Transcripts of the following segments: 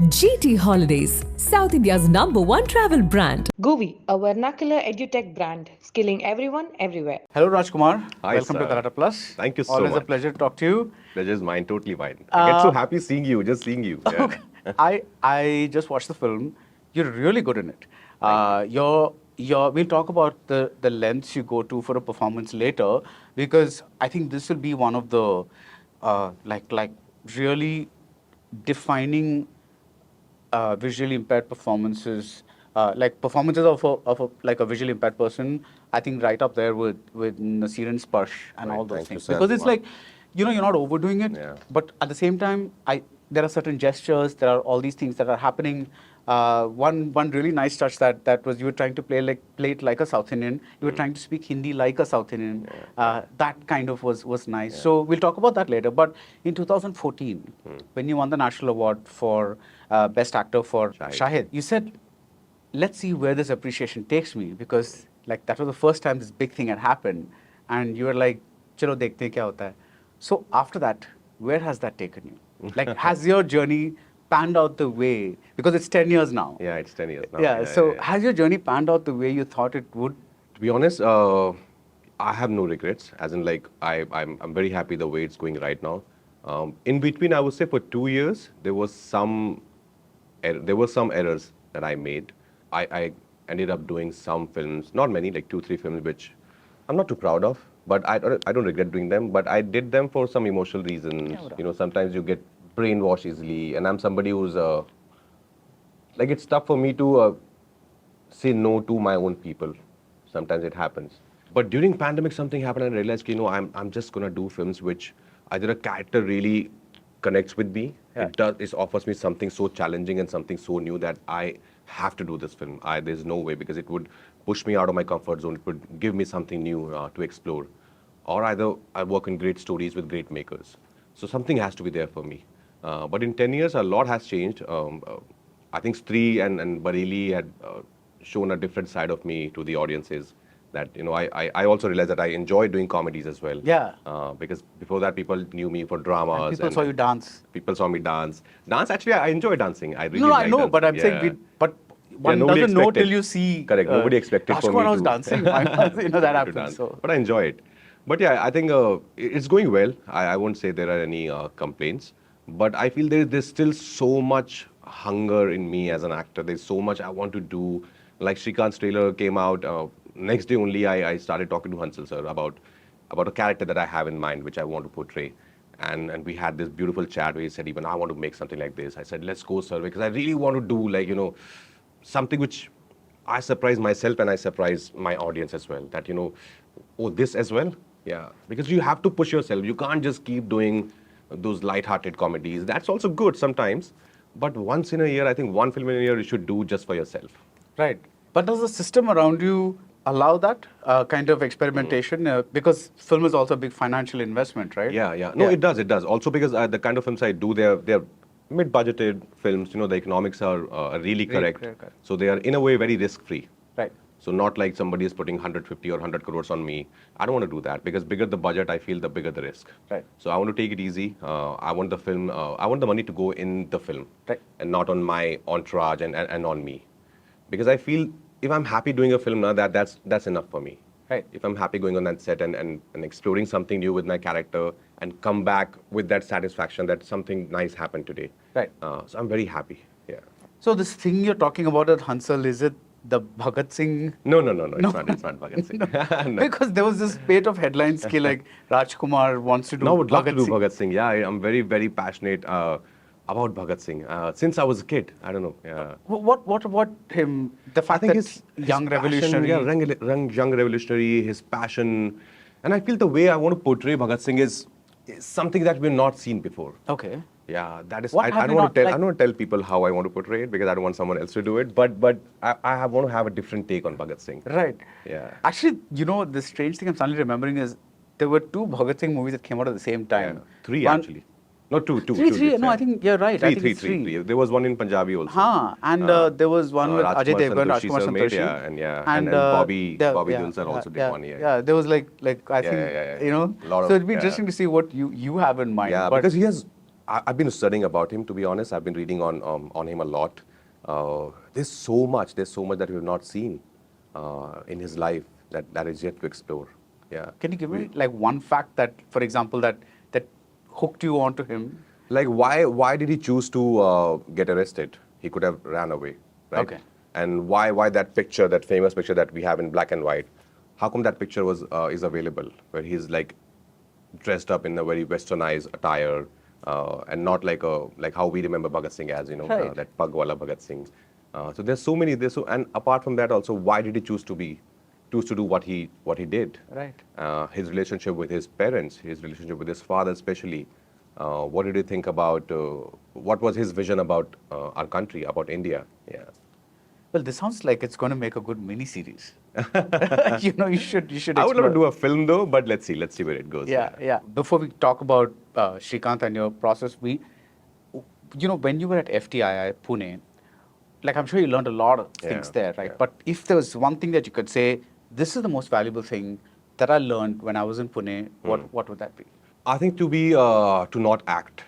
GT Holidays, South India's #1 travel brand. GUVI, a vernacular edutech brand, skilling everyone everywhere. Hello, Rajkumar. Hi, Welcome to sir. Galatta Plus. Thank you so Always much. a pleasure to talk to you. Pleasure's mine, totally mine. I get so happy seeing you, just seeing you. Yeah. Okay. I just watched the film. You're really good in it. We'll talk about the lengths you go to for a performance later, because I think this will be one of the like really defining visually impaired performances, like performances of a visually impaired person. I think right up there with Nasir and Sparsh and Right, all those thank you, things, sir. because it's Wow. like, you're not overdoing it, Yeah. but at the same time, there are certain gestures, there are all these things that are happening. One really nice touch that was, you were trying to play it like a South Indian. You were trying to speak Hindi like a South Indian. That kind of was nice. So we'll talk about that later. But in 2014, when you won the national award for Best Actor for Shahid, you said, let's see where this appreciation takes me, because like that was the first time this big thing had happened, and you were like, chalo dekhte hain kya hota hai. So after that, where has that taken you? Like, has your journey panned out the way, because it's 10 years now? Yeah, it's 10 years now. So has your journey panned out the way you thought it would? To be honest, I have no regrets. As in, like, I'm very happy the way it's going right now. In between, I would say for 2 years, there were some errors that I made. I ended up doing some films, not many, like 2-3 films, which I'm not too proud of. But I don't regret doing them. But I did them for some emotional reasons. Sometimes you get brainwashed easily, and I'm somebody who's like, it's tough for me to say no to my own people. Sometimes it happens. But during pandemic, something happened, and I realized, I'm just gonna do films which either a character really connects with me. Yeah. It offers me something so challenging and something so new that I have to do this film. There's no way, because it would push me out of my comfort zone. It would give me something new to explore. Or either I work in great stories with great makers. So something has to be there for me. But in 10 years, a lot has changed. I think Stree and Bareilly had shown a different side of me to the audiences. That, I also realized that I enjoy doing comedies as well. Yeah. Because before that, people knew me for dramas. And people saw you dance. People saw me dance. Dance, actually, I enjoy dancing. I really No, like I know, dancing. but I'm Yeah. saying, one nobody doesn't know expected. till you see. Correct. Nobody expected for me Rajkummar was to dancing. That to happens. dance. So. But I enjoy it. But yeah, I think it's going well. I won't say there are any complaints. But I feel there's still so much hunger in me as an actor. There's so much I want to do. Like Srikanth's trailer came out, next day only I started talking to Hansal sir about a character that I have in mind, which I want to portray. And we had this beautiful chat where he said, even I want to make something like this. I said, let's go, sir, because I really want to do, something which I surprise myself and I surprise my audience as well. That, oh, this as well? Yeah. Because you have to push yourself. You can't just keep doing those light-hearted comedies. That's also good sometimes. But once in a year, I think one film in a year you should do just for yourself. Right. But does the system around you allow that kind of experimentation? Because film is also a big financial investment, right? Yeah. No, it does. Also because the kind of films I do, they're mid-budgeted films. The economics are really correct. So they are, in a way, very risk-free. Right. So not like somebody is putting 150 or 100 crores on me. I don't want to do that, because bigger the budget, I feel the bigger the risk. Right. So I want to take it easy. I want the film. I want the money to go in the film, Right. and not on my entourage and on me, because I feel if I'm happy doing a film now, that's enough for me. Right. If I'm happy going on that set and exploring something new with my character and come back with that satisfaction that something nice happened today. Right. So I'm very happy. Yeah. So this thing you're talking about at Hansal, is it the Bhagat Singh? No. It's not Bhagat Singh. No. Because there was this spate of headlines like Rajkumar wants to do No, I would love Bhagat to do Singh. Bhagat Singh. Yeah, I'm very, very passionate about Bhagat Singh. Since I was a kid, I don't know. Yeah. What about him? The fact I think that his young passion, revolutionary. young revolutionary, his passion. And I feel the way I want to portray Bhagat Singh is something that we've not seen before. Okay. Yeah, that is. What I have don't you want not, to tell. like- I don't want to tell people how I want to portray it, because I don't want someone else to do it. But I want to have a different take on Bhagat Singh. Right. Yeah. Actually, the strange thing I'm suddenly remembering is there were 2 Bhagat Singh movies that came out at the same time. 3 One- actually. No, two. Three. No, I think you're right. I think Three. it's 3. There was one in Punjabi also. And there was one with Ajay Devgan, Santhoshi Rajkummar sir made, Santhoshi. and Bobby Deol sir also did one. Yeah. Yeah, there was like I think, Lot of- so it'd be yeah. interesting to see what you have in mind. Yeah, but because he has I've been studying about him, to be honest. I've been reading on him a lot. There's so much that we have not seen in his life that is yet to explore. Yeah. Can you give me like one fact that, for example, that hooked you onto him? Like, why did he choose to get arrested? He could have ran away, right? Okay. And why that picture, that famous picture that we have in black and white? How come that picture was is available, where he's like dressed up in a very westernized attire, and not like how we remember Bhagat Singh as, Right. that pug wala Bhagat Singh. So there's so many. And apart from that, also, why did he choose to do what he did? Right. His relationship with his parents, his relationship with his father, especially. What did he think about? What was his vision about our country, about India? Yeah. Well, this sounds like it's going to make a good mini series. You should. I would love explore. to do a film though, but let's see where it goes. Yeah. Before we talk about Srikanth and your process, when you were at FTI Pune, like I'm sure you learned a lot of things Yeah, there, right? yeah. But if there was one thing that you could say, this is the most valuable thing that I learned when I was in Pune, what would that be? I think to not act.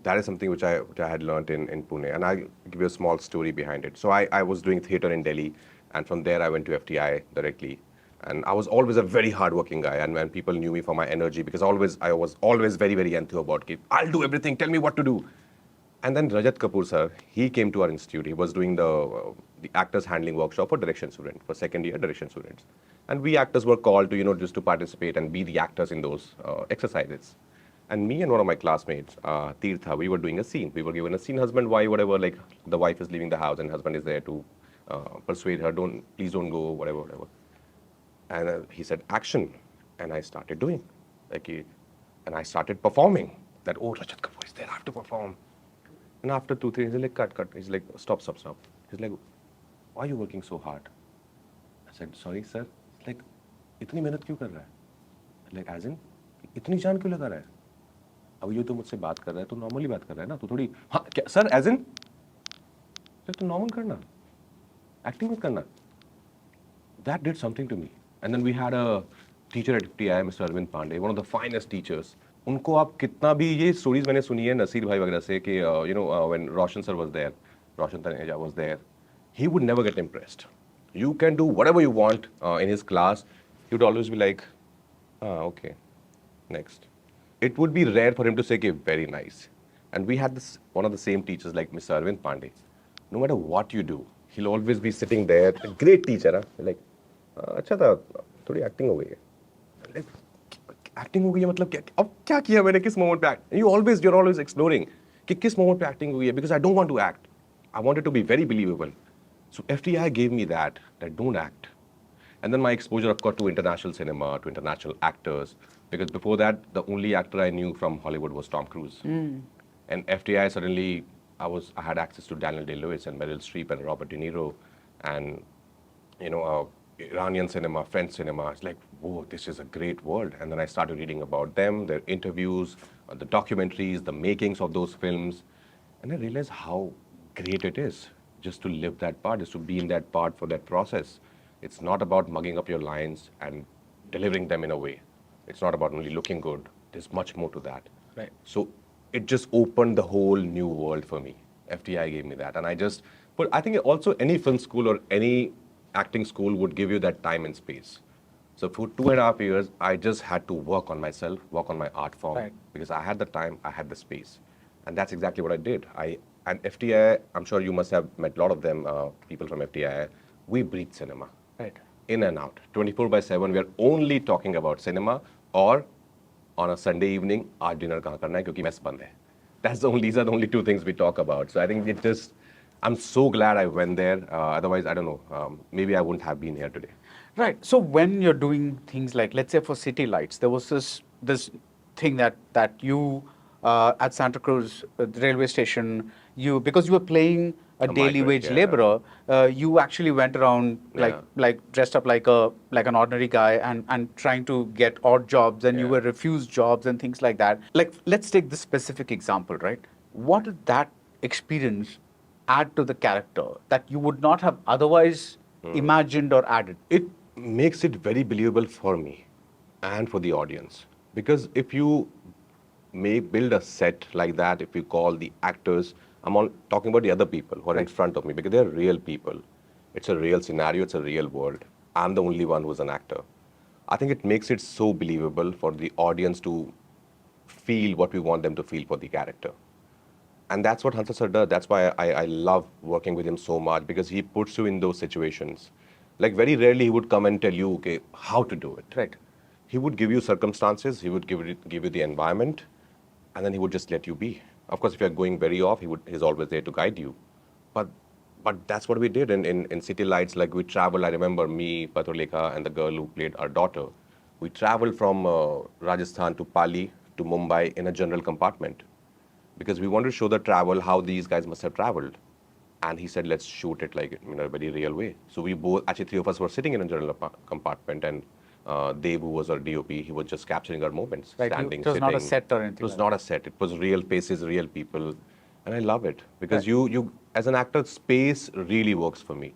That is something which I had learned in Pune, and I'll give you a small story behind it. So I was doing theatre in Delhi, and from there I went to FTI directly. And I was always a very hardworking guy, and when people knew me for my energy, because I was always very, very enthused about it. I'll do everything, tell me what to do. And then Rajat Kapoor sir, he came to our institute. He was doing the actors handling workshop for direction students, for second year direction students. And we actors were called to, just to participate and be the actors in those exercises. And me and one of my classmates, Tirtha, we were doing a scene. We were given a scene, husband, wife, whatever, like the wife is leaving the house and husband is there to persuade her, please don't go, whatever. And he said, action. And I started doing. And I started performing. That, oh, Rajat Kapoor is there, I have to perform. And after 2-3 days, he's like, cut. He's like, stop. He's like, why are you working so hard? I said, sorry, sir. He's like, इतनी मेहनत क्यों कर रहा है? Like, as in, इतनी जान क्यों लगा रहा है? अब ये तो मुझसे बात कर रहा है, तो नॉर्मली बात कर रहा है ना, तो थोड़ी, हाँ, क्या, सर, as in, तो नॉर्मल करना, एक्टिंग मत करना. That did something to me. And then we had a teacher at FTI, Mr. Arvind Pandey, one of the finest teachers. उनको आप कितना भी ये stories मैंने सुनी है नसीर भाई वगैरह से कि when Roshan sir was there, Roshan Taneja was there, he would never get impressed. You can do whatever you want in his class. He would always be like, okay, next. It would be rare for him to say, okay, very nice. And we had one of the same teachers like Mr. Arvind Pandey. No matter what you do, he'll always be sitting there. A great teacher, huh? Like, अच्छा था, थोड़ी acting हो गई है. Like, acting हो गई है मतलब क्या? अब क्या किया मैंने किस moment पे act? You're always exploring कि किस moment पे acting हुई है, because I don't want to act. I want it to be very believable. So FTI gave me that don't act. And then my exposure, of course, to international cinema, to international actors, because before that, the only actor I knew from Hollywood was Tom Cruise. And FTI, suddenly, I had access to Daniel Day-Lewis and Meryl Streep and Robert De Niro, and Iranian cinema, French cinema. It's like, whoa, this is a great world. And then I started reading about them, their interviews, the documentaries, the makings of those films, and I realized how great it is just to live that part, just to be in that part for that process. It's not about mugging up your lines and delivering them in a way. It's not about only looking good. There's much more to that. Right. So it just opened the whole new world for me. FTI gave me that. And but I think also any film school or any acting school would give you that time and space. So for 2.5 years, I just had to work on myself, work on my art form, Right. because I had the time, I had the space. And that's exactly what I did. And FTI, I'm sure you must have met a lot of them, people from FTI, we breathe cinema. Right. In and out. 24/7, we are only talking about cinema, or on a Sunday evening, our dinner kahan karna hai, kyunki mess band hai. These are the only two things we talk about. So I think I'm so glad I went there. Otherwise, I don't know, maybe I wouldn't have been here today. Right. So when you're doing things like, let's say for City Lights, there was this thing that you at Santa Cruz the railway station, because you were playing a daily migrant, wage yeah. laborer, you actually went around like dressed up like an ordinary guy and trying to get odd jobs, and you Yeah. were refused jobs and things like that. Like, let's take this specific example, right? What did that experience add to the character that you would not have otherwise imagined or added? It makes it very believable for me and for the audience. Because if you may build a set like that if you call the actors. I'm all talking about the other people who are in front of me because they're real people. It's a real scenario, it's a real world. I'm the only one who's an actor. I think it makes it so believable for the audience to feel what we want them to feel for the character. And that's what Hansa sir does. That's why I love working with him so much, because he puts you in those situations. Like very rarely he would come and tell you, okay, how to do it. Right. He would give you circumstances, he would give you the environment, and then he would just let you be. Of course, if you're going very off, he's always there to guide you. But that's what we did in City Lights. Like we traveled, I remember me, Patrolekha, and the girl who played our daughter. We traveled from Rajasthan to Pali to Mumbai in a general compartment, because we wanted to show the travel, how these guys must have traveled. And he said, let's shoot it like in a very real way. So we both, actually 3 of us were sitting in a general compartment, and Dev, who was our DOP, he was just capturing our moments, Right. standing, It was sitting. not a set or anything. It was like not a set. It was real faces, real people. And I love it, because you as an actor, space really works for me.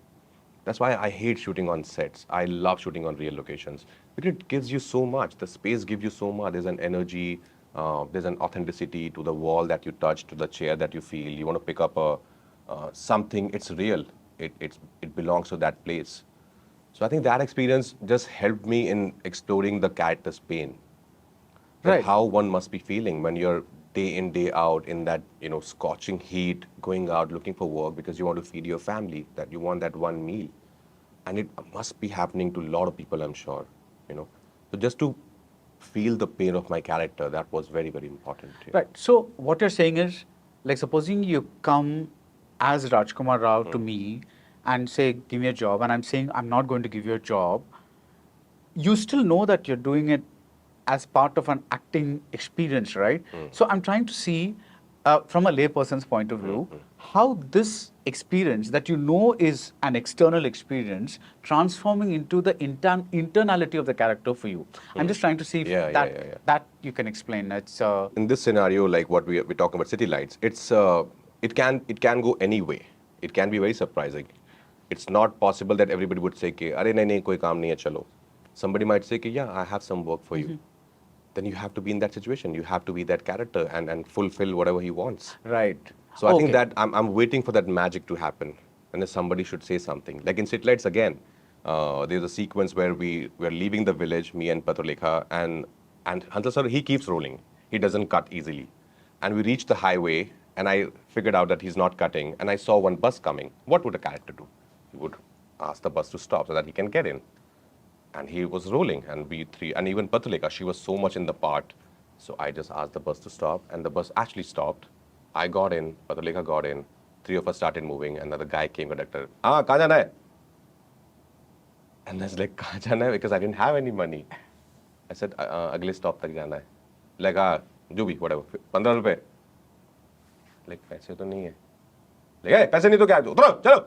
That's why I hate shooting on sets. I love shooting on real locations, because it gives you so much. The space gives you so much. There's an energy, there's an authenticity to the wall that you touch, to the chair that you feel. You want to pick up something, it's real. It belongs to that place. So I think that experience just helped me in exploring the character's pain. That Right. How one must be feeling when you're day in, day out in that, scorching heat, going out looking for work because you want to feed your family, that you want that one meal. And it must be happening to a lot of people, I'm sure. So just to feel the pain of my character, that was very, very important. Right. So what you're saying is, like, supposing you come as Rajkummar Rao to me and say, give me a job, and I'm saying I'm not going to give you a job, you still know that you're doing it as part of an acting experience, right? So I'm trying to see, from a layperson's point of view, how this experience that you know is an external experience transforming into the internality of the character for you. I'm just trying to see if that you can explain. It's In this scenario, like what we're talking about, City Lights, it can go any way. It can be very surprising. It's not possible that everybody would say, "Ki, "Arey nahi, koi kaam nahi hai, chalo." Somebody might say, "Yeah, I have some work for you." Then you have to be in that situation. You have to be that character and fulfill whatever he wants. right. So I think that I'm waiting for that magic to happen, and then somebody should say something. Like in City Lights again, there's a sequence where we're leaving the village, me and Patrolekha, and Hansa sir, he keeps rolling. He doesn't cut easily. And we reach the highway, and I figured out that he's not cutting, and I saw one bus coming. What would a character do? He would ask the bus to stop so that he can get in. And he was rolling, and we three, and even Patrolekha, she was so much in the part. So I just asked the bus to stop, and the bus actually stopped. I got in, Patrolekha got in, 3 of us started moving, and another guy came, conductor, kahan jana hai? And I was like, kahan jana hai? Because I didn't have any money. I said, agle stop tak jana hai. Like, jo bhi, whatever, 15 rupees. Like, paise to nahi hai. Like, hey, paise nahi to kya? Utro, chalo.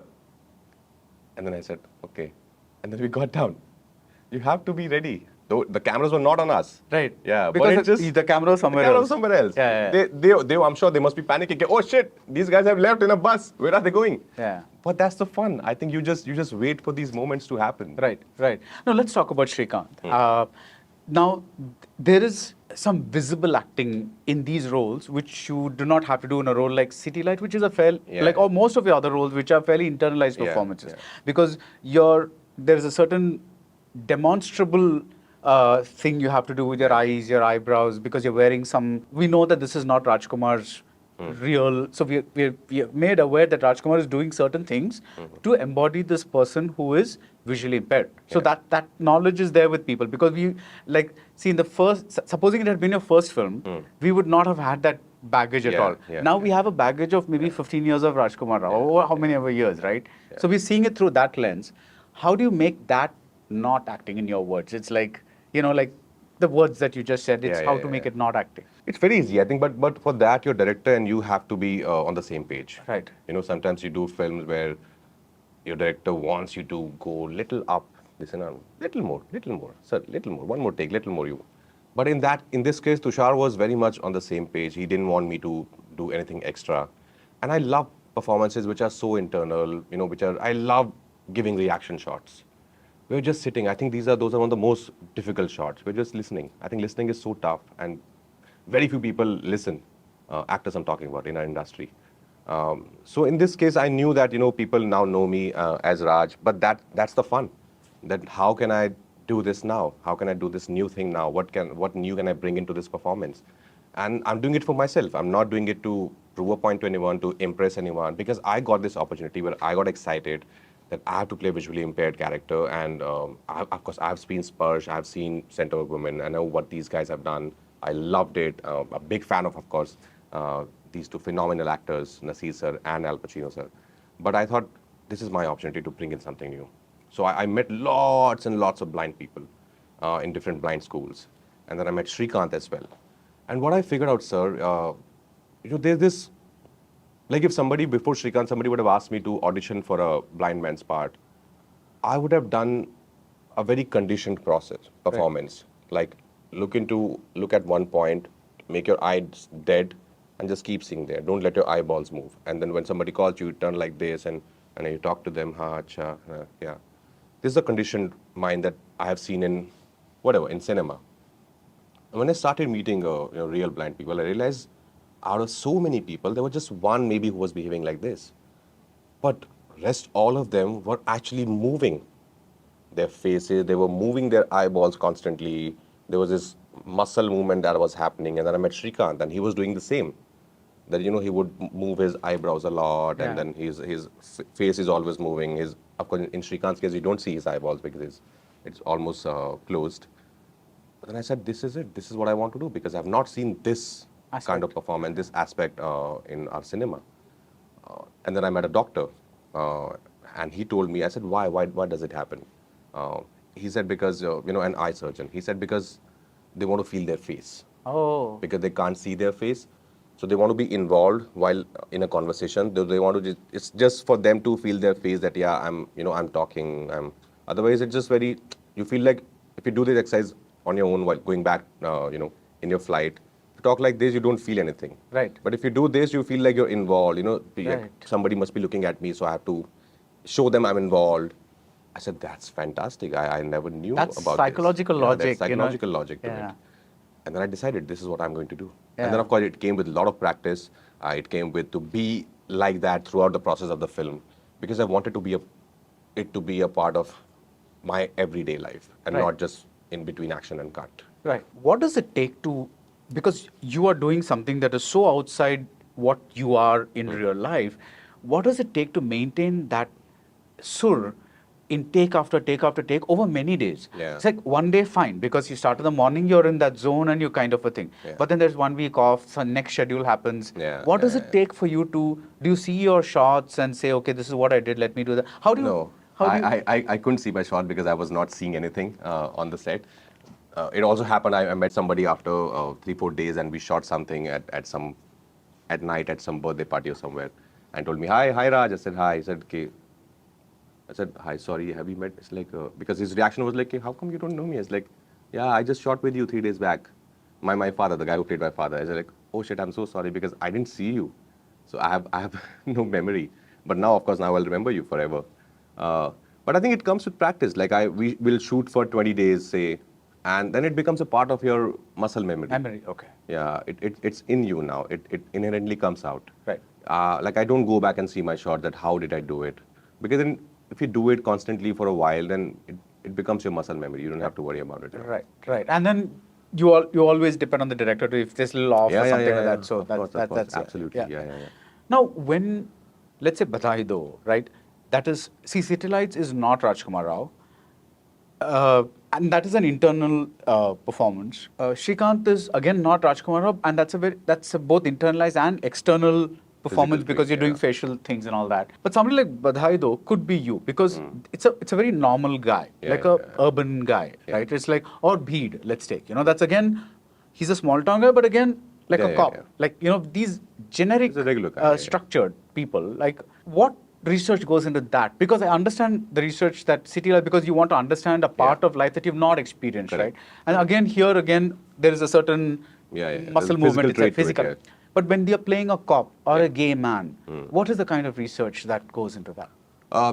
And then I said, okay. And then we got down. You have to be ready. Though the cameras were not on us. Right. Yeah. Because but the camera was somewhere the camera else. was somewhere else. Yeah. They, I'm sure they must be panicking. Oh shit! These guys have left in a bus. Where are they going? Yeah. But that's the fun. I think you just wait for these moments to happen. Right. Now let's talk about Srikanth. Now there is some visible acting in these roles which you do not have to do in a role like City Light, which is a or most of your other roles which are fairly internalized performances, because there is a certain demonstrable thing you have to do with your eyes, your eyebrows, because you're wearing some. We know that this is not Rajkumar's real. So we made aware that Rajkumar is doing certain things to embody this person who is visually impaired. So that knowledge is there with people, because we see in the first. Supposing it had been your first film, we would not have had that baggage at all. Now we have a baggage of maybe 15 years of Rajkummar Rao, or how many ever years, right? So we're seeing it through that lens. How do you make that not acting in your words? It's like, like the words that you just said, it's how to make it not acting. It's very easy, I think, but for that, your director and you have to be on the same page. Right. Sometimes you do films where your director wants you to go little up, listen on, little more, sir, little more, one more take, little more you. But in this case, Tushar was very much on the same page. He didn't want me to do anything extra. And I love performances which are so internal, I love giving reaction shots. We're just sitting. I think those are one of the most difficult shots. We're just listening. I think listening is so tough. And very few people listen, actors I'm talking about in our industry. So in this case, I knew that, people now know me as Raj, but that's the fun. That how can I do this now? How can I do this new thing now? What new can I bring into this performance? And I'm doing it for myself. I'm not doing it to prove a point to anyone, to impress anyone, because I got this opportunity where I got excited that I have to play a visually impaired character. And of course, I've seen Sparsh, I've seen Center of Women. I know what these guys have done. I loved it. A big fan of course, these two phenomenal actors, Nasir sir and Al Pacino sir. But I thought this is my opportunity to bring in something new. So I met lots and lots of blind people in different blind schools. And then I met Srikanth as well. And what I figured out, sir, there's this, like if somebody before Srikanth, somebody would have asked me to audition for a blind man's part, I would have done a very conditioned performance. Like look at one point, make your eyes dead, and just keep seeing there. Don't let your eyeballs move. And then when somebody calls you, turn like this, and you talk to them, ha, acha, yeah. This is a conditioned mind that I have seen in cinema. And when I started meeting real blind people, I realized out of so many people, there was just one maybe who was behaving like this. But rest all of them were actually moving their faces, they were moving their eyeballs constantly. There was this muscle movement that was happening. And then I met Srikanth, and he was doing the same. That, he would move his eyebrows a lot, and then his face is always moving. Of course, in Srikanth's case, you don't see his eyeballs because it's almost closed. But then I said, this is it. This is what I want to do, because I've not seen this kind of performance, this aspect in our cinema. And then I met a doctor, and he told me, I said, why does it happen? He said, because, an eye surgeon. He said, because they want to feel their face. Oh. Because they can't see their face. So they want to be involved while in a conversation. They want to, it's just for them to feel their face that, yeah, I'm talking. Otherwise, it's just you feel like if you do this exercise on your own while going back, in your flight, if you talk like this, you don't feel anything. Right. But if you do this, you feel like you're involved, Right. somebody must be looking at me, so I have to show them I'm involved. I said, that's fantastic. I never knew That's about psychological this. logic. That's psychological logic to Yeah. it. And then I decided this is what I'm going to do. Yeah. And then, of course, it came with a lot of practice. It came with to be like that throughout the process of the film, because I wanted it to be a part of my everyday life and Right. not just in between action and cut. Right. What does it take to, because you are doing something that is so outside what you are in real life, what does it take to maintain that sur in take after take after take over many days? Yeah. It's like one day fine, because you start in the morning, you're in that zone and you kind of a thing. Yeah. But then there's 1 week off, so next schedule happens. Yeah, What does yeah, it take for you to, do you see your shots and say, okay, this is what I did, let me do that? How do you? No, How do you, I couldn't see my shot because I was not seeing anything on the set. It also happened, I met somebody after 3-4 days, and we shot something at night at some birthday party or somewhere, and told me, hi Raj. I said, hi. He said, okay. I said, hi, sorry, have you met? It's like, because his reaction was like, how come you don't know me? It's like, yeah, I just shot with you 3 days back. My father, the guy who played my father. I said, like, oh shit, I'm so sorry because I didn't see you. So I have no memory. But now, of course, now I'll remember you forever. But I think it comes with practice. Like we will shoot for 20 days, say, and then it becomes a part of your muscle memory. memory, okay. Yeah, it's in you now. It inherently comes out. Right. Like I don't go back and see my shot that how did I do it? Because then if you do it constantly for a while, then it becomes your muscle memory. You don't have to worry about it. Right, right. And then you always depend on the director to if there's a little off or something like that. So Of course, that's absolutely. it. Yeah. Now, when, let's say Badhai Do, right? That is, see, City Lights is not Rajkummar Rao. And that is an internal performance. Srikanth is again not Rajkummar Rao, and that's a both internalized and external performance Physical because thing, you're doing yeah. facial things and all that. But somebody like Badhai Do could be you because it's a very normal guy, Yeah, like yeah, a yeah. urban guy, Yeah. right? It's like, or Bheed, let's take, that's again, he's a small town guy, but again, like Yeah, a yeah, cop. yeah. Like, these generic, He's a regular guy, yeah. structured people. Like, what research goes into that? Because I understand the research that city life, because you want to understand a part Yeah. of life that you've not experienced, Correct. right? And again, there is a certain Yeah. muscle There's movement, it's like physical trait to it, physical. yeah. But when they're playing a cop or a gay man, what is the kind of research that goes into that?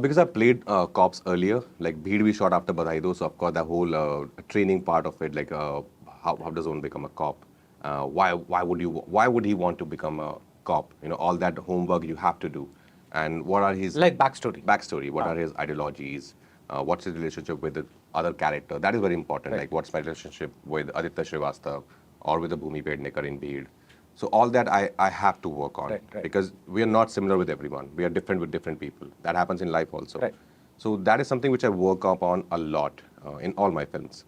Because I played cops earlier, like Bheed we shot after Badhai Do, so of course the whole training part of it, like how does one become a cop? Why would he want to become a cop? You know, all that homework you have to do, and what are his Like backstory. What are his ideologies? What's his relationship with the other character? That is very important. Like, what's my relationship with Aditya Srivastav or with the Bhumi Pednekar in Bid? So all that I have to work on, because we are not similar with everyone. We are different with different people. That happens in life also. Right. So that is something which I work up on a lot in all my films.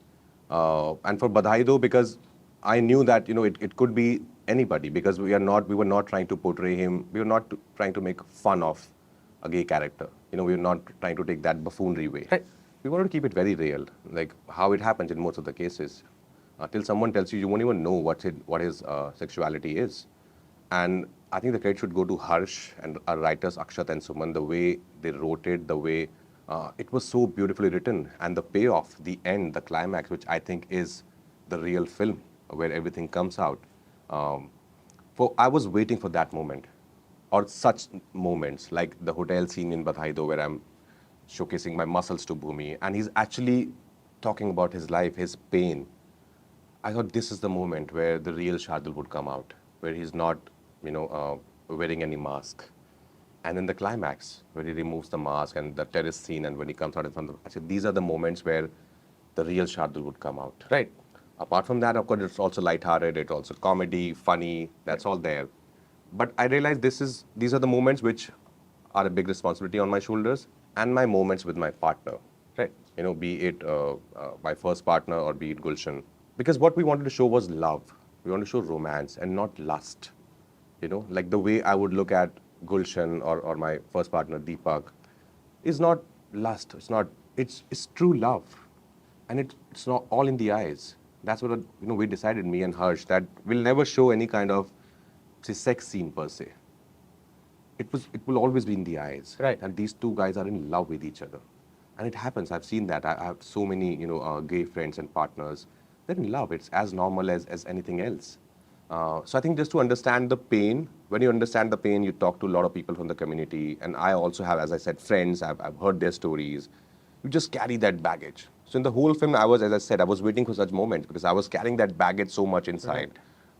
And for Badhai though, because I knew that it could be anybody, because we were not trying to portray him. We were not trying to make fun of a gay character. We were not trying to take that buffoonery way. Right. We wanted to keep it very real, like how it happens in most of the cases. Till someone tells you, you won't even know what his sexuality is. And I think the credit should go to Harsh and our writers Akshat and Suman, the way they wrote it, the way it was so beautifully written, and the payoff, the end, the climax, which I think is the real film where everything comes out. I was waiting for that moment, or such moments, like the hotel scene in Badhaido where I'm showcasing my muscles to Bhumi, and he's actually talking about his life, his pain. I thought this is the moment where the real Shardul would come out, where he's not, wearing any mask. And then the climax, where he removes the mask and the terrace scene, and when he comes out in front of I said, these are the moments where the real Shardul would come out. Right. Apart from that, of course, it's also lighthearted, it's also comedy, funny, that's all there. But I realized these are the moments which are a big responsibility on my shoulders, and my moments with my partner. Right. Be it my first partner or be it Gulshan. Because what we wanted to show was love. We wanted to show romance and not lust. Like the way I would look at Gulshan or my first partner Deepak is not lust. It's true love. And it's not all in the eyes. That's what we decided, me and Harsh, that we'll never show any kind of sex scene per se. It will always be in the eyes. Right. And these two guys are in love with each other. And it happens. I've seen that. I have so many gay friends and partners. They're in love. It's as normal as anything else. So I think just to understand the pain, when you understand the pain, you talk to a lot of people from the community. And I also have, as I said, friends. I've heard their stories. You just carry that baggage. So in the whole film, I was waiting for such moments because I was carrying that baggage so much inside. Right.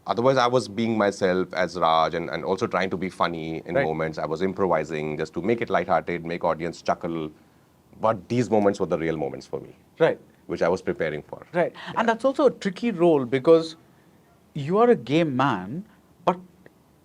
Otherwise, I was being myself as Raj and also trying to be funny in moments. I was improvising just to make it lighthearted, make audience chuckle. But these moments were the real moments for me. Right. Which I was preparing for. Right. Yeah. And that's also a tricky role because you are a gay man, but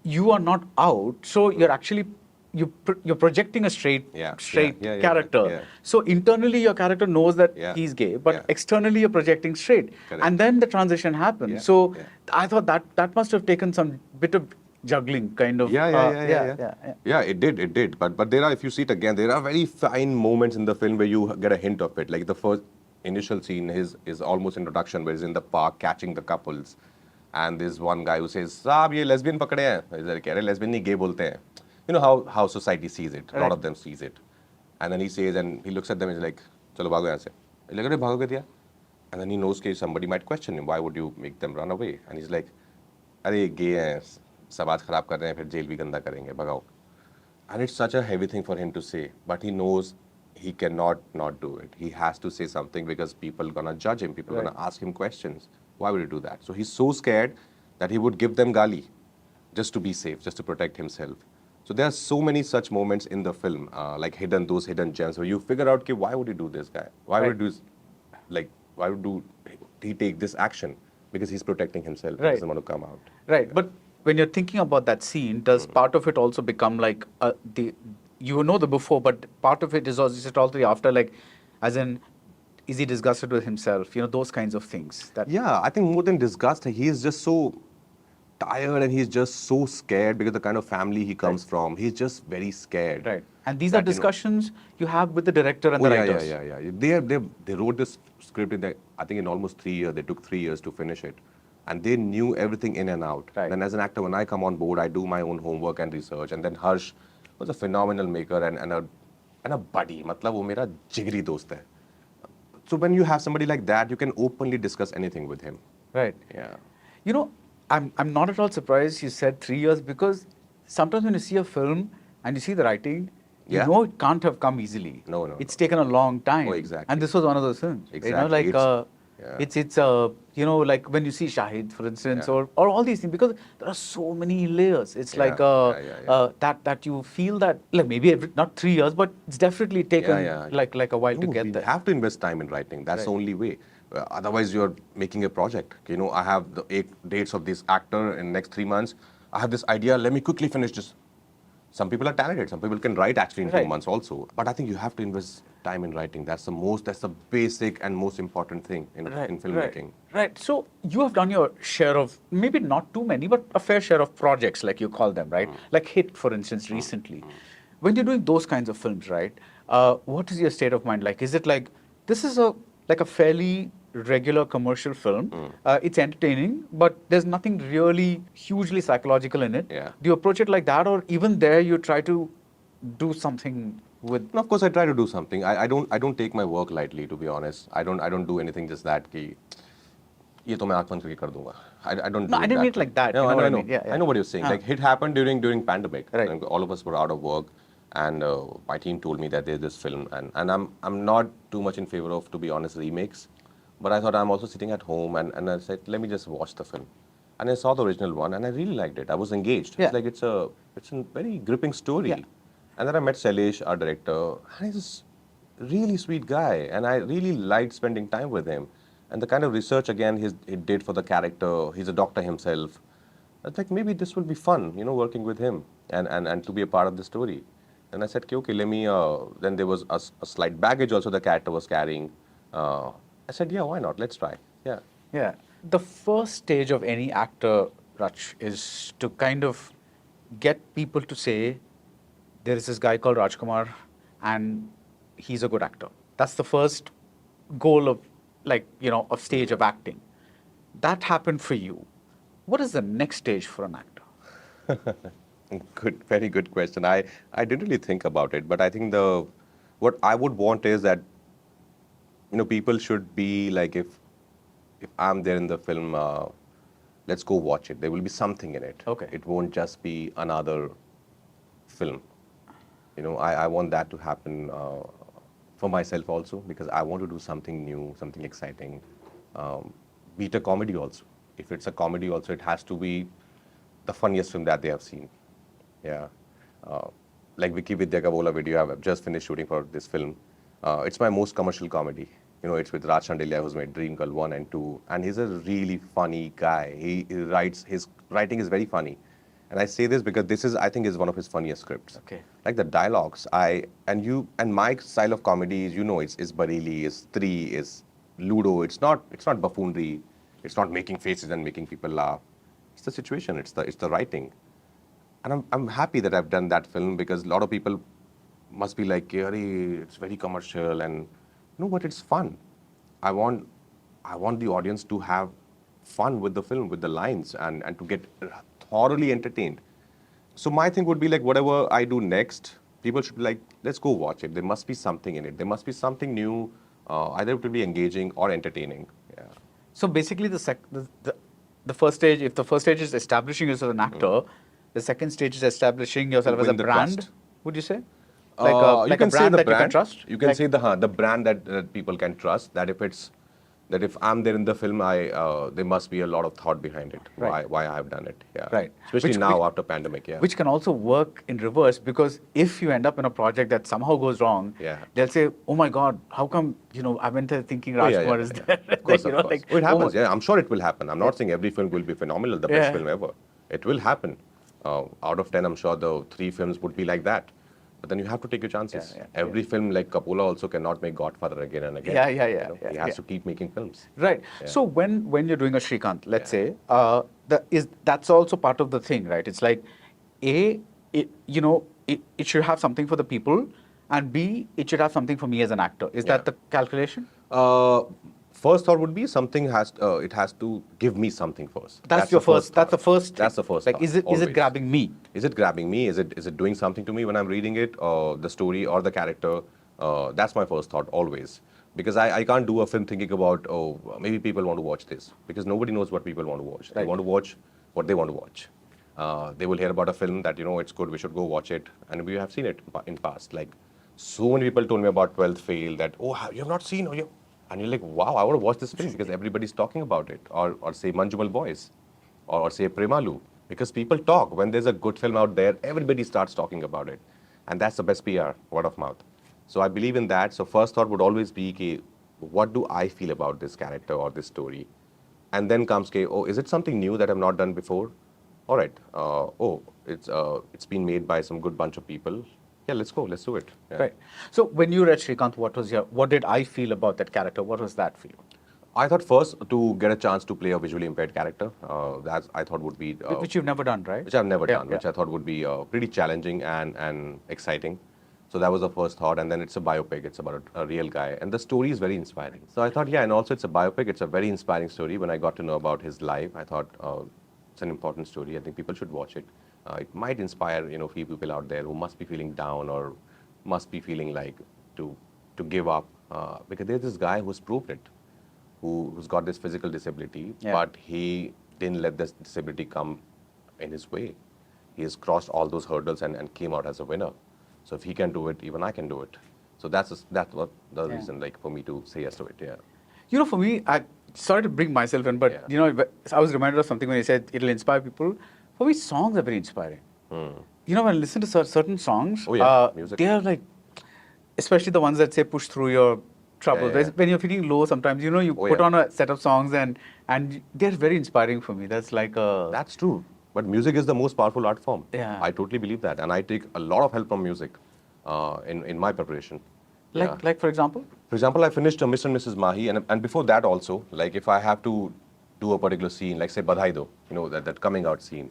you are not out. So you're actually, you're projecting a straight character. Yeah. So internally your character knows that he's gay, but externally you're projecting straight. Correct. And then the transition happens. Yeah. So I thought that must have taken some bit of juggling kind of. Yeah, it did. But there are, if you see it again, there are very fine moments in the film where you get a hint of it. Like the first initial scene is almost introduction, where he's in the park catching the couples. And there's one guy who says, "Saab, ye lesbian pakde hain." He's like, "Arey, lesbian nahi, gay bolte hain." You know how society sees it. A lot of them sees it. And then he says, and he looks at them and he's like, "Chalo bhago yahan se." He's like, "Arey, bhago kya?" And then he knows that somebody might question him, why would you make them run away? And he's like, "Arey, gay hain, samaj kharab kar rahe hain, phir jail bhi ganda karenge, bhagao." And it's such a heavy thing for him to say, but he knows he cannot not do it. He has to say something because people are gonna judge him, people are gonna ask him questions. Why would he do that? So he's so scared that he would give them gali just to be safe, just to protect himself. So there are so many such moments in the film, like those hidden gems where you figure out, why would he do this guy? Why would he take this action? Because he's protecting himself. He doesn't want to come out. Right. But when you're thinking about that scene, does part of it also become like the before, but part of it is also the after, like, as in, is he disgusted with himself? Those kinds of things. Yeah, I think more than disgust, he is just so tired and he's just so scared because the kind of family he comes from. He's just very scared. Right. And these are discussions you have with the director and the writers. Yeah. They wrote this script in almost 3 years. They took 3 years to finish it. And they knew everything in and out. Right. And as an actor, when I come on board, I do my own homework and research. And then Harsh was a phenomenal maker and a buddy. Matlab, wo mera jigri dost hai. So when you have somebody like that, you can openly discuss anything with him. Right. Yeah. I'm not at all surprised you said 3 years, because sometimes when you see a film and you see the writing, you know it can't have come easily. No. It's taken a long time. Oh, exactly. And this was one of those films. Exactly. Yeah. It's like when you see Shahid, for instance, Yeah. or all these things, because there are so many layers. It's Yeah, like that you feel that, like, maybe not 3 years, but it's definitely taken like a while to No, get we there. have to invest time in writing. That's the only way. Otherwise, you're making a project. I have the 8 dates of this actor in next 3 months. I have this idea. Let me quickly finish this. Some people are talented. Some people can write actually in 4 months also. But I think you have to invest time in writing. That's the basic and most important thing in filmmaking. Right. So you have done your share of, maybe not too many, but a fair share of projects, like you call them, right? Like Hit, for instance, recently. When you're doing those kinds of films, right? What is your state of mind like? Is it like, this is a fairly regular commercial film? It's entertaining, but there's nothing really hugely psychological in it. Yeah. Do you approach it like that, or even there you try to do something with? No, of course, I try to do something. I don't take my work lightly, to be honest. I don't do anything just that कि ये तो मैं आँख बंद करके कर दूंगा. I don't do No, I didn't that mean it way. like that. No, You I know know, what I I know. mean? Yeah, yeah. I know what you're saying. Like, it happened during pandemic. Right. And all of us were out of work, and my team told me that there's this film, and I'm not too much in favor of, to be honest, remakes. But I thought, I'm also sitting at home, and I said, let me just watch the film. And I saw the original one, and I really liked it. I was engaged. Yeah. It's like it's a very gripping story. Yeah. And then I met Sailesh, our director, and he's this really sweet guy, and I really liked spending time with him. And the kind of research, again, he did for the character, he's a doctor himself. I was like, maybe this will be fun, working with him and to be a part of the story. And I said, okay, let me, then there was a slight baggage also the character was carrying. I said, yeah, why not? Let's try. Yeah. Yeah. The first stage of any actor, Raj, is to kind of get people to say, there is this guy called Rajkummar, and he's a good actor. That's the first goal of, of stage of acting. That happened for you. What is the next stage for an actor? Good, very good question. I didn't really think about it, but I think what I would want is that, people should be like, if I'm there in the film, let's go watch it. There will be something in it. Okay. It won't just be another film. I want that to happen for myself also, because I want to do something new, something exciting. Be it a comedy also. If it's a comedy also, it has to be the funniest film that they have seen. Yeah. Like Vicky Vidya ka bola video, I've just finished shooting for this film. It's my most commercial comedy. It's with Raj Chandeliya, who's made Dream Girl 1 and 2. And he's a really funny guy. He writes, his writing is very funny. And I say this because I think, is one of his funniest scripts. Okay. Like the dialogues, and my style of comedy is, is Bareilly, is Three, is Ludo. It's not buffoonery. It's not making faces and making people laugh. It's the situation. It's the writing. And I'm happy that I've done that film, because a lot of people must be like, it's very commercial, and no, but it's fun. I want the audience to have fun with the film, with the lines, and to get thoroughly entertained. So my thing would be like, whatever I do next, people should be like, let's go watch it. There must be something in it. There must be something new. Either it will be engaging or entertaining. Yeah. So basically, the first stage, if the first stage is establishing yourself as an actor, the second stage is establishing yourself as a Win the brand, trust. would you say? You Like a can say brand the that you can brand. trust? You can Like- say the brand that people can trust. That if I'm there in the film, there must be a lot of thought behind it. Right. Why I have done it. Yeah. Right. Especially now after pandemic. Yeah. Which can also work in reverse, because if you end up in a project that somehow goes wrong, Yeah. they'll say, oh my God, how come, I went there thinking Rajkumar is there. Of course, Like, of course. like, It happens. oh, Yeah, I'm sure it will happen. I'm not saying every film will be phenomenal, the best Yeah. film ever. It will happen. Out of 10, I'm sure the 3 films would be like that. But then you have to take your chances. Yeah, Every film, like Coppola also cannot make Godfather again and again. Yeah. He has to keep making films. Right. Yeah. So when you're doing a Srikanth, let's say, that's also part of the thing, right? It's like, A, it should have something for the people, and B, it should have something for me as an actor. Is that the calculation? First thought would be something it has to give me something first. That's your first. That's the first. That's the first. Like, thought, is it always. grabbing me? Is it grabbing me? Is it doing something to me when I'm reading it, or the story, or the character? That's my first thought always. Because I can't do a film thinking about, maybe people want to watch this. Because nobody knows what people want to watch. They Right. want to watch what they want to watch. They will hear about a film that, it's good, we should go watch it. And we have seen it in past. Like, so many people told me about 12th Fail, that, you have not seen, And you're like, wow, I want to watch this film because everybody's talking about it. Or say Manjumal Boys, or say Premalu. Because people talk. When there's a good film out there, everybody starts talking about it. And that's the best PR, word of mouth. So I believe in that. So first thought would always be, okay, what do I feel about this character or this story? And then comes, okay, oh, is it something new that I've not done before? All right. It's been made by some good bunch of people. Yeah, let's go. Let's do it. Yeah. Right. So when you read Srikanth, what did I feel about that character? What was that feel? I thought first to get a chance to play a visually impaired character, that I thought would be Which you've never done, right? which I've never done, Yeah. which I thought would be pretty challenging and exciting. So that was the first thought, and then it's a biopic. It's about a real guy, and the story is very inspiring. So I thought, yeah, and also it's a biopic. It's a very inspiring story. When I got to know about his life, I thought it's an important story. I think people should watch it. It might inspire few people out there who must be feeling down or must be feeling like to give up, because there's this guy who's proved it, who's got this physical disability, Yeah. but he didn't let this disability come in his way. He has crossed all those hurdles and came out as a winner. So if he can do it, even I can do it. So that's what the Yeah. reason, like, for me to say yes to it. Yeah. For me, I started to bring myself in, but Yeah. I was reminded of something when you said it'll inspire people. For me, songs are very inspiring. When I listen to certain songs, Oh, yeah, music. they are like, especially the ones that say push through your troubles. Yeah, yeah. When you're feeling low, sometimes you Oh, put yeah. on a set of songs and they're very inspiring for me. That's like a That's true. But music is the most powerful art form. Yeah. I totally believe that. And I take a lot of help from music in my preparation. Yeah. like for example. For example, I finished Mr. and Mrs. Mahi, and before that also, like if I have to do a particular scene, like say Badhai Do, that coming out scene.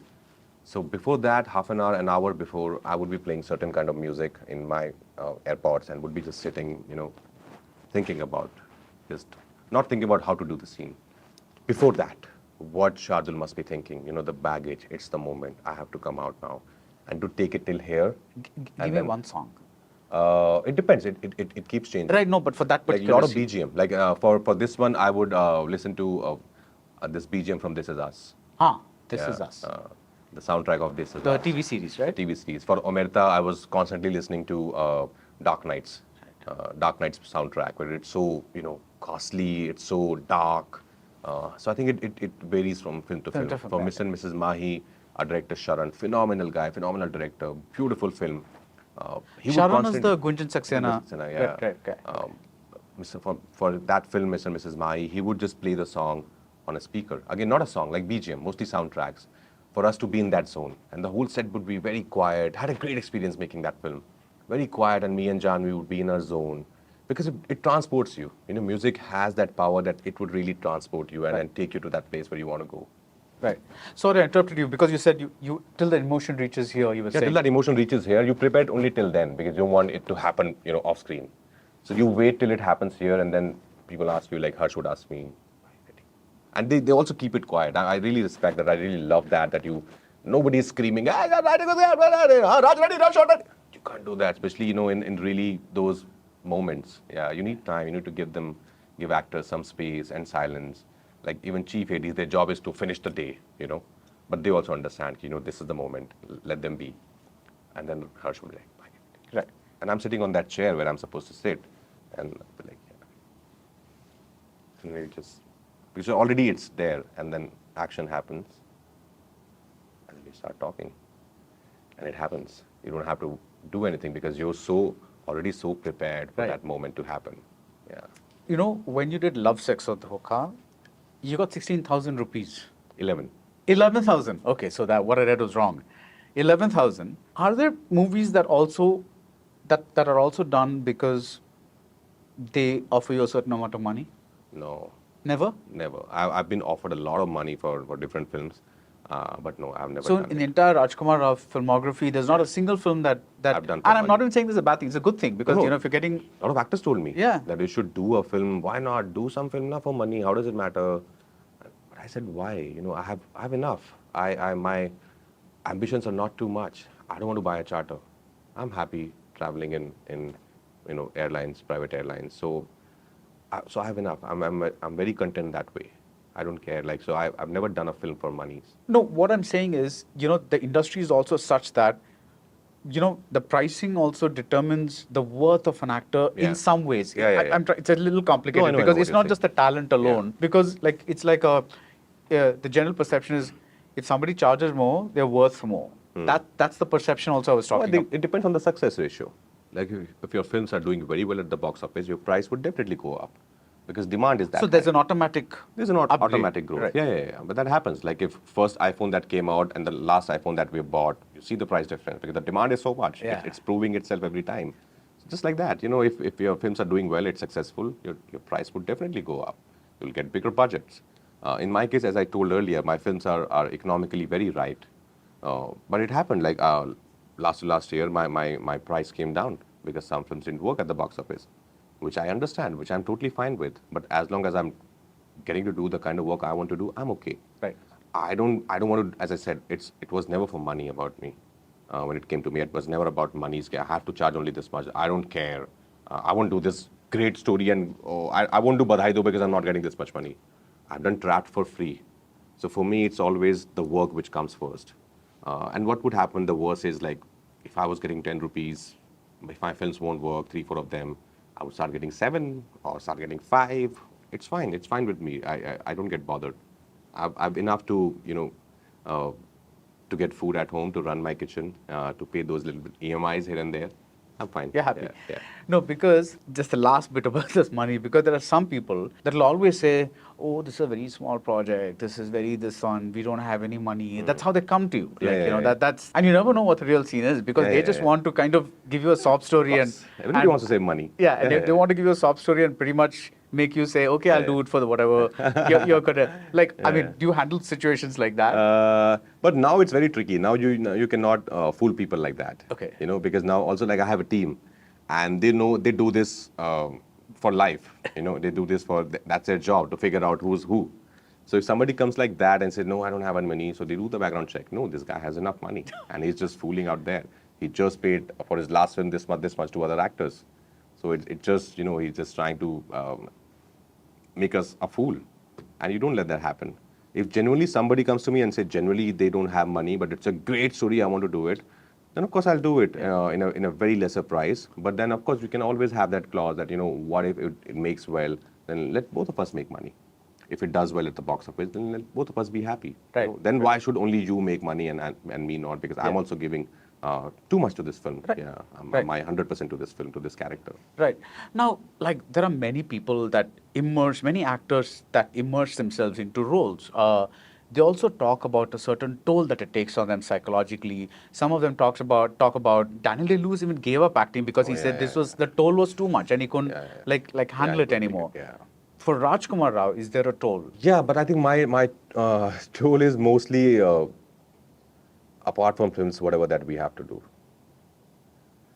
So before that, half an hour before, I would be playing certain kind of music in my AirPods and would be just sitting, thinking about, just not thinking about how to do the scene. Before that, what Shardul must be thinking, the baggage, it's the moment, I have to come out now. And to take it till here. Give me one song. It depends. It keeps changing. Right, no, but for that Like a particular lot of scene. BGM. Like for this one, I would listen to this BGM from This Is Us. This Yeah, is us. The soundtrack of This Is The Us. TV series, right? TV series. For Omerta, I was constantly listening to Dark Knights. Dark Knights soundtrack, where it's so costly, it's so dark. So I think it varies from film to film. to film, For right. Mr. and Mrs. Mahi, our director Sharan, phenomenal guy, phenomenal director, beautiful film. He would Sharon is constantly- the Gunjan Saxena. Gunjan Saxena, yeah. Right, okay. For that film, Mr. and Mrs. Mahi, he would just play the song on a speaker. Again, not a song, like BGM, mostly soundtracks, for us to be in that zone. And the whole set would be very quiet. Had a great experience making that film. Very quiet, and me and Janvi would be in our zone. Because it transports you. Music has that power that it would really transport you and take you to that place where you want to go. Right. Sorry, I interrupted you because you said you till the emotion reaches here, you were Yeah, saying. till that emotion reaches here, you prepare it only till then because you want it to happen, off screen. So you wait till it happens here, and then people ask you, like Harsh would ask me. And they also keep it quiet. I really respect that. I really love that nobody's screaming, "Ah, Raj ready, Raj shot ready." You can't do that, especially, in really those moments. Yeah, you need time. You need to give actors some space and silence. Like even chief ADs, their job is to finish the day, But they also understand, this is the moment. Let them be. And then Harsh will be like, "Bye." Right. And I'm sitting on that chair where I'm supposed to sit. And I'll be like, yeah. And they just, because already it's there. And then action happens. And then we start talking. And it happens. You don't have to do anything because you're already so prepared for Right. that moment to happen. Yeah. When you did Love, Sex or Dhokha, you got 16,000 rupees. 11. 11,000. Okay, so that what I read was wrong. 11,000. Are there movies that are also done because they offer you a certain amount of money? No, Never? never. I've been offered a lot of money for different films. But no, I've never So done in the it. entire Rajkummar Rao filmography, there's not a single film that I've done for and I'm not money. even saying this is a bad thing. It's a good thing because No. if you're getting A lot of actors told me Yeah. that you should do a film. Why not do some film now for money? How does it matter? But I said, why? I have enough. My ambitions are not too much. I don't want to buy a charter. I'm happy traveling in airlines, private airlines. So I have enough. I'm very content that way. I don't care. Like, so I've never done a film for money. No, what I'm saying is, the industry is also such that the pricing also determines the worth of an actor Yeah. in some ways. Yeah. It's a little complicated No, I know because what it's you're not saying. just the talent alone. Because it's like the general perception is if somebody charges more, they're worth more. That's the perception also I was Well, talking about. it depends on the success ratio. Like if your films are doing very well at the box office, your price would definitely go up because demand is that So there's high. an automatic There's an upgrade. automatic growth. Right. Yeah. But that happens. Like if first iPhone that came out and the last iPhone that we bought, you see the price difference because the demand is so much. Yeah. It's proving itself every time. So just like that, if your films are doing well, it's successful, your price would definitely go up. You'll get bigger budgets. In my case, as I told earlier, my films are economically very right. But it happened like last year, my price came down because some films didn't work at the box office, which I understand, which I'm totally fine with. But as long as I'm getting to do the kind of work I want to do, I'm okay. Right. I don't want to. As I said, it was never for money about me. When it came to me, it was never about money. I have to charge only this much. I don't care. I won't do this great story, and I won't do Badhai Do because I'm not getting this much money. I've done Trapped for free. So for me, it's always the work which comes first. And what would happen, the worst is like, if I was getting 10 rupees, if my films won't work, 3, 4 of them, I would start getting 7 or start getting 5. It's fine. It's fine with me. I don't get bothered. I've enough to, to get food at home, to run my kitchen, to pay those little bit EMIs here and there. I'm fine. You're happy. Yeah. No, because just the last bit about this money, because there are some people that will always say, oh, this is a very small project, this is very this one, we don't have any money. That's how they come to you. That's and you never know what the real scene is because they just want to kind of give you a sob story and everybody wants to save money. Yeah, and they want to give you a sob story and pretty much make you say, okay, I'll do it for the whatever you're gonna like. I mean, do you handle situations like that? But now it's very tricky. Now you cannot fool people like that. Okay. Because now also like I have a team, and they know they do this for life. They do this that's their job to figure out who's who. So if somebody comes like that and says, no, I don't have any money, so they do the background check. No, this guy has enough money, and he's just fooling out there. He just paid for his last film this much to other actors. So it just, he's just trying to make us a fool. And you don't let that happen. If genuinely somebody comes to me and says generally they don't have money, but it's a great story, I want to do it, then of course I'll do it in a very lesser price. But then of course we can always have that clause that, what if it makes well, then let both of us make money. If it does well at the box office, then let both of us be happy. Right. Then why should only you make money and me not? Because I'm also giving too much to this film. Right. Yeah, I'm Right. my 100% to this film, to this character. Right. Now, like, there are many people that many actors that immerse themselves into roles. They also talk about a certain toll that it takes on them psychologically. Some of them talk about Daniel Day-Lewis even gave up acting because he said the toll was too much and he couldn't handle it anymore. Yeah. For Rajkummar Rao, is there a toll? Yeah, but I think my tool is mostly apart from films, whatever that we have to do.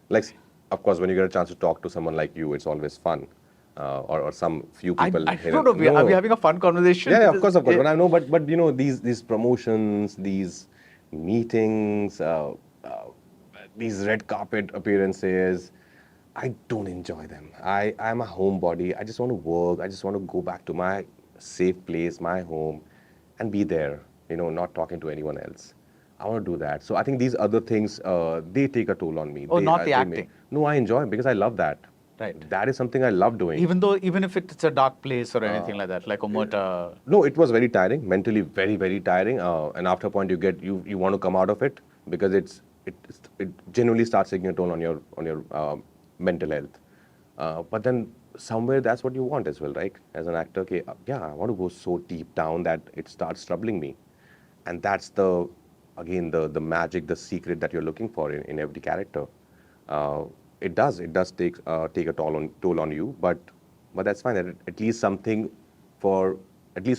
Like, of course, when you get a chance to talk to someone like you, it's always fun. Or some few people. I don't know. Are we having a fun conversation? Yeah, of course. But I know, but these promotions, these meetings, these red carpet appearances, I don't enjoy them. I'm a homebody. I just want to work. I just want to go back to my safe place, my home, and be there. Not talking to anyone else. I want to do that. So I think these other things, they take a toll on me. Oh, not the acting. No, I enjoy it because I love that. Right. That is something I love doing. Even if it's a dark place or anything like that, like Omerta. No, it was very tiring, mentally very, very tiring. And after a point, you want to come out of it because it genuinely starts taking a toll on your mental health. But then somewhere that's what you want as well, right? As an actor, okay, I want to go so deep down that it starts troubling me, and that's the magic, the secret that you're looking for in every character. It does take a toll on you, but that's fine. At least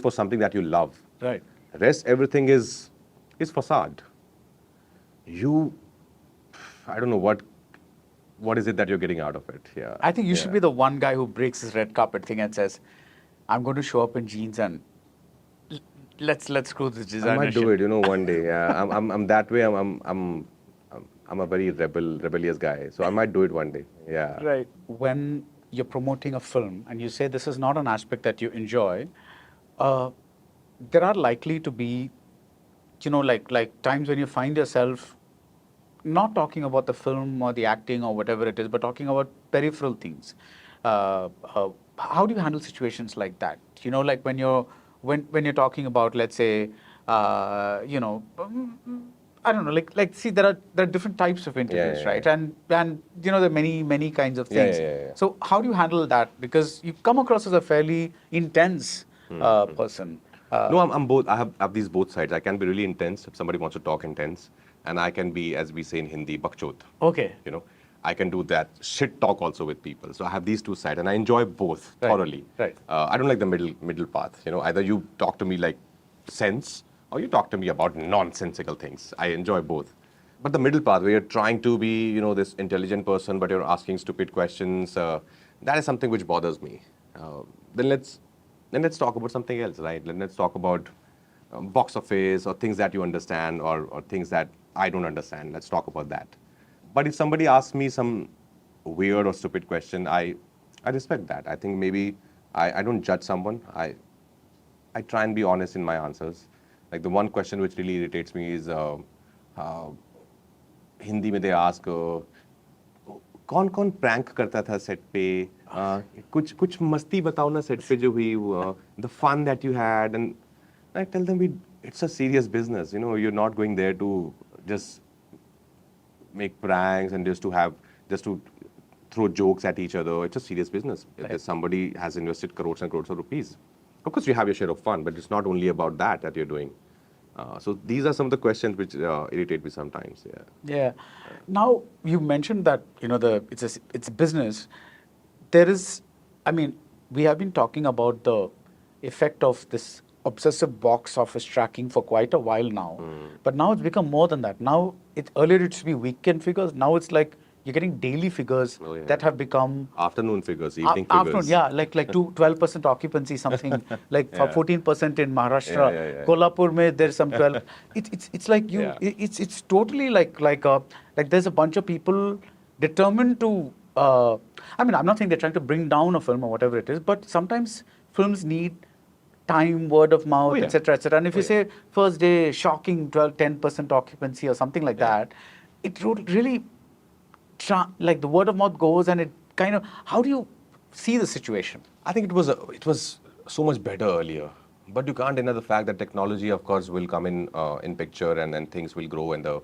for something that you love. Right. Rest everything is facade. I don't know what is it that you're getting out of it. Yeah. I think you should be the one guy who breaks this red carpet thing and says, "I'm going to show up in jeans and let's screw this designer." I might do it, one day. Yeah. I'm that way. I'm a very rebellious guy, so I might do it one day. Yeah. Right. When you're promoting a film and you say this is not an aspect that you enjoy, there are likely to be, like times when you find yourself not talking about the film or the acting or whatever it is, but talking about peripheral things. Uh, uh, how do you handle situations like that? You know, like when you're talking about, let's say, I don't know, like see, there are different types of interviews, yeah, right? yeah. And you know, there are many kinds of Yeah, things. yeah. So how do you handle that? Because you come across as a fairly intense person. No, I'm both. I have these both sides. I can be really intense if somebody wants to talk intense, and I can be, as we say in Hindi, bakchot. Okay. You know, I can do that shit talk also with people. So I have these two sides, and I enjoy both Right, thoroughly. right. I don't like the middle path. You know, either you talk to me like sense, or you talk to me about nonsensical things. I enjoy both. But the middle path, where you're trying to be, you know, this intelligent person, but you're asking stupid questions, that is something which bothers me. Then let's talk about something else, right? Let's talk about box office or things that you understand or things that I don't understand. Let's talk about that. But if somebody asks me some weird or stupid question, I respect that. I think maybe I don't judge someone. I try and be honest in my answers. Like the one question which really irritates me is Hindi में they ask कौन कौन prank करता था set पे कुछ कुछ मस्ती बताओ ना सेट पे जो हुई the fun that you had, and I tell them it's a serious business. You know, you're not going there to just make pranks and just to throw jokes at each other. It's a serious business. If somebody has invested crores and crores of rupees, of course you have your share of fun, but it's not only about that you're doing. So these are some of the questions which irritate me sometimes. Yeah. Yeah. Now you mentioned that it's a business. There is, I mean, we have been talking about the effect of this obsessive box office tracking for quite a while now, but now it's become more than that. Now earlier it used to be weekend figures. Now it's like you're getting daily figures that have become Afternoon figures, evening afternoon, figures. yeah, like 12% occupancy, something like 14% in Maharashtra. Yeah. Kolhapur mein there's some 12. It's like you. Yeah. It's totally like there's a bunch of people determined to. I mean, I'm not saying they're trying to bring down a film or whatever it is, but sometimes films need time, word of mouth, yeah. etc., etc. And if you say first day shocking 10% occupancy or something like that, it really like the word of mouth goes, and it kind of, how do you see the situation? I think it was so much better earlier, but you can't deny the fact that technology, of course, will come in picture, and then things will grow, and the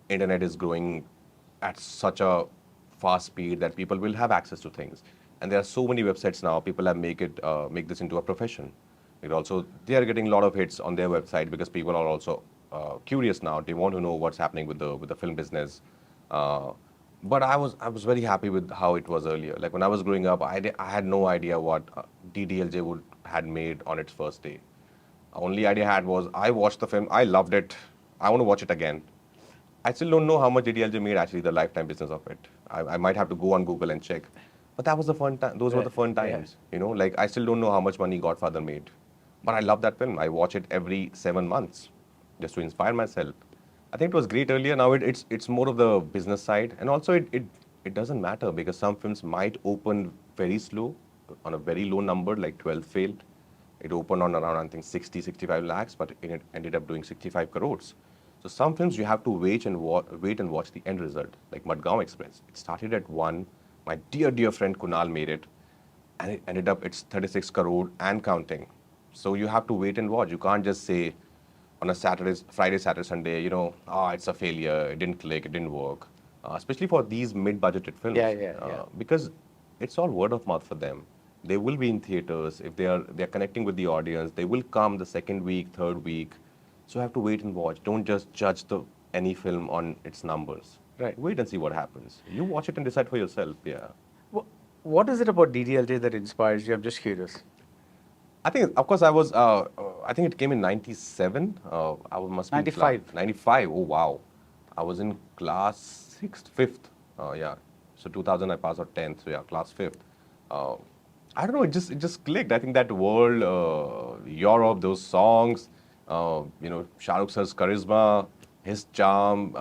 internet is growing at such a fast speed that people will have access to things. And there are so many websites now. People have make this into a profession. They are getting a lot of hits on their website because people are also curious now. They want to know what's happening with the film business. But I was very happy with how it was earlier. Like when I was growing up, I had no idea what DDLJ had made on its first day. Only idea I had was I watched the film, I loved it, I want to watch it again. I still don't know how much DDLJ made actually, the lifetime business of it. I might have to go on Google and check. But that was the fun time. Those were the fun times. You know, like I still don't know how much money Godfather made. But I love that film. I watch it every 7 months just to inspire myself. I think it was great earlier. Now it's more of the business side, and also it doesn't matter because some films might open very slow on a very low number, like 12 failed. It opened on around, I think, 65 lakhs, but it ended up doing 65 crores. So some films you have to wait and watch the end result, like Madgaon Express. It started at 1. My dear friend Kunal made it, and it ended up it's 36 crore and counting. So you have to wait and watch. You can't just say on a Friday, Saturday, Sunday, you know, it's a failure, it didn't click, it didn't work. Especially for these mid-budgeted films. Because it's all word of mouth for them. They will be in theaters. If they're connecting with the audience, they will come the second week, third week. So you have to wait and watch. Don't just judge any film on its numbers. Right. Wait and see what happens. You watch it and decide for yourself, yeah. What is it about DDLJ that inspires you? I'm just curious. I think, of course, I think it came in 97. I must be 95. 95, oh wow. I was in class 6th, 5th. Yeah. So 2000 I passed out 10th, so yeah, class 5th. I don't know, it just clicked. I think that world, Europe, those songs, you know, Shah Rukh sir's charisma, his charm,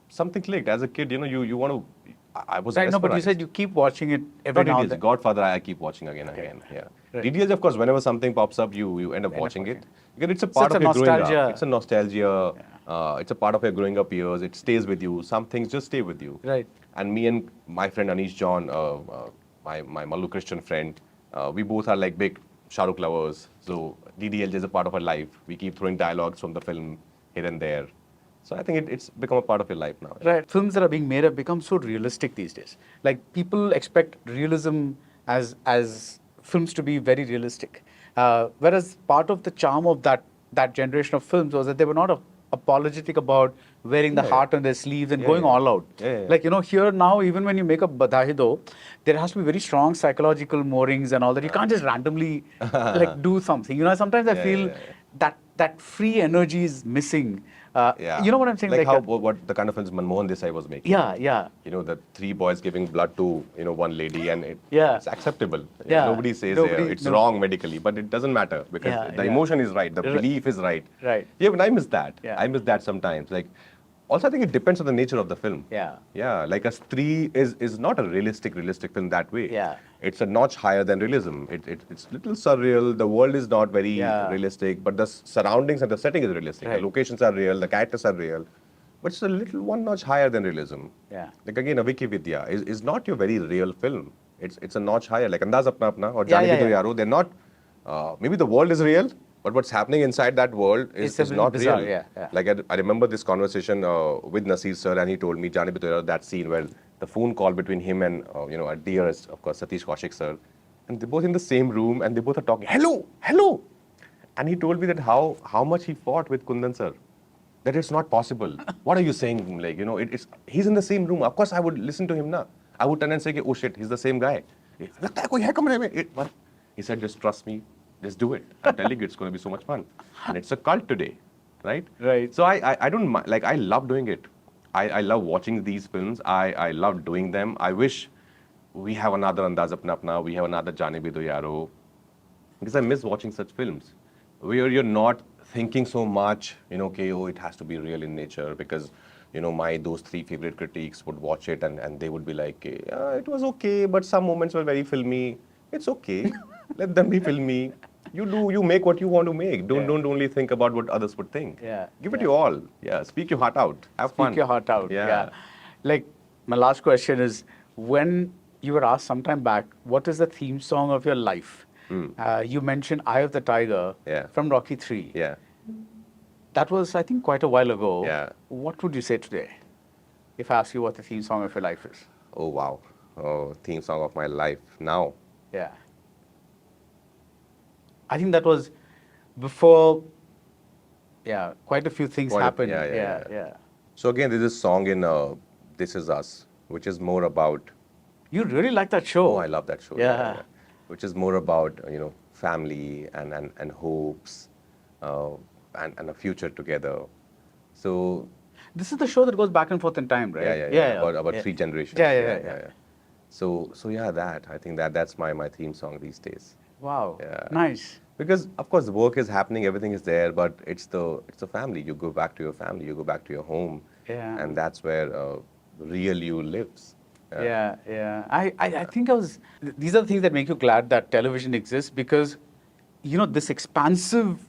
something clicked. As a kid, you know, you want to, I was right, no, but you mesmerized. said you keep watching it every now and DDLJ, then. Godfather, I keep watching again and again. Yeah. Right. DDLJ, of course, whenever something pops up, you end up watching it. Because it's a part it's of a your growing nostalgia. up. It's a nostalgia. It's a part of your growing up years. It stays with you. Some things just stay with you. Right. And me and my friend Anish John, my Malu Christian friend, we both are like big Shah Rukh lovers. So DDLJ is a part of our life. We keep throwing dialogues from the film here and there. So I think it's become a part of your life now. Right. Films that are being made have become so realistic these days. Like people expect realism as films to be very realistic. Whereas part of the charm of that generation of films was that they were not apologetic about wearing the heart on their sleeves and going all out. Like, here now, even when you make a Badhahi Do, there has to be very strong psychological moorings and all that. You can't just randomly like do something. Sometimes I feel that free energy is missing. You know what I'm saying? Like how what the kind of films Manmohan Desai was making. Yeah. The 3 boys giving blood to one lady, and it's acceptable. Yeah. Nobody says it's wrong medically, but it doesn't matter because the emotion is right, the belief is right. Right. Yeah, but I miss that. Yeah. I miss that sometimes. Like, also I think it depends on the nature of the film. Yeah. Like a Stree is not a realistic film that way. Yeah. It's a notch higher than realism. It's little surreal. The world is not very realistic, but the surroundings and the setting is realistic. Right. The locations are real, the characters are real, but it's a little one notch higher than realism. Yeah. Like again, Aviki Vidya is not your very real film. It's a notch higher. Like Andaz Apna Apna or Jani Bhi To Yaro, they're not. Maybe the world is real, but what's happening inside that world is not bizarre, real. Yeah. Like I remember this conversation with Nasir sir, and he told me Jani Bhi To Yaro, that scene where the phone call between him and our dearest, of course, Satish Kaushik sir, and they're both in the same room and they both are talking, hello, and he told me that how much he fought with Kundan sir, that it's not possible. What are you saying? Like, he's in the same room. Of course, I would listen to him na. I would turn and say, oh shit, he's the same guy. लगता है कोई है कमरे में. He said, just trust me, just do it. I'm telling you, it's going to be so much fun. And it's a cult today, right? Right. So I don't mind, like I love doing it. I love watching these films. I love doing them. I wish we have another Andaz Apna Apna, we have another Jani Bhi To Yaro, because I miss watching such films where you're not thinking so much, it has to be real in nature, because those 3 favorite critics would watch it and they would be like, it was okay, but some moments were very filmy. It's okay. Let them be filmy. You make what you want to make. Don't only think about what others would think. Give it your all. Speak your heart out. Have fun. Speak your heart out. Yeah. Like, my last question is, when you were asked sometime back, what is the theme song of your life? You mentioned Eye of the Tiger from Rocky 3. Yeah. That was, I think, quite a while ago. Yeah. What would you say today if I ask you what the theme song of your life is? Oh, wow. Theme song of my life now. Yeah. I think that was before, quite a few things happened. Yeah. So again, there's this song in This Is Us, which is more about... You really like that show. Oh, I love that show. Yeah. Which is more about, family and hopes and a future together. So... This is the show that goes back and forth in time, right? Yeah. About 3 generations. Yeah. So that, I think that's my theme song these days. Wow. Yeah. Nice. Because of course the work is happening, everything is there, but it's the family. You go back to your family, you go back to your home, and that's where real you lives. Yeah. I think these are the things that make you glad that television exists, because this expansive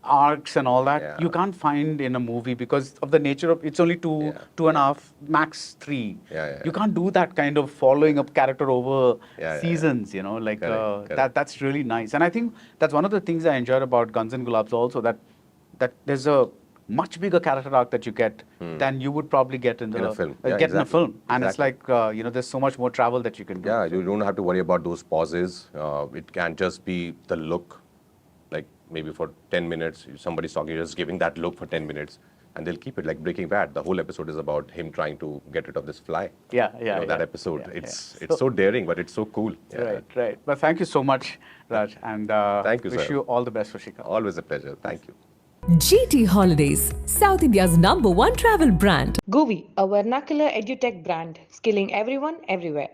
arcs and all that you can't find in a movie because of the nature of it's only two and a half, max 3. You can't do that kind of following up character over seasons. Correct. That's really nice. And I think that's one of the things I enjoyed about Guns and Gulabs also, that there's a much bigger character arc that you get than you would probably get in a film. In a film. And it's like there's so much more travel that you can do. Yeah, you don't have to worry about those pauses. It can just be the look. Like maybe for 10 minutes, somebody's talking, you're just giving that look for 10 minutes, and they'll keep it. Like Breaking Bad, the whole episode is about him trying to get rid of this fly. That episode. It's so daring, but it's so cool. Right. But thank you so much, Raj, and thank you, wish sir. you all the best for Srikanth. Always a pleasure. Thank you. GT Holidays, South India's #1 travel brand. GUVI, a vernacular edutech brand, skilling everyone everywhere.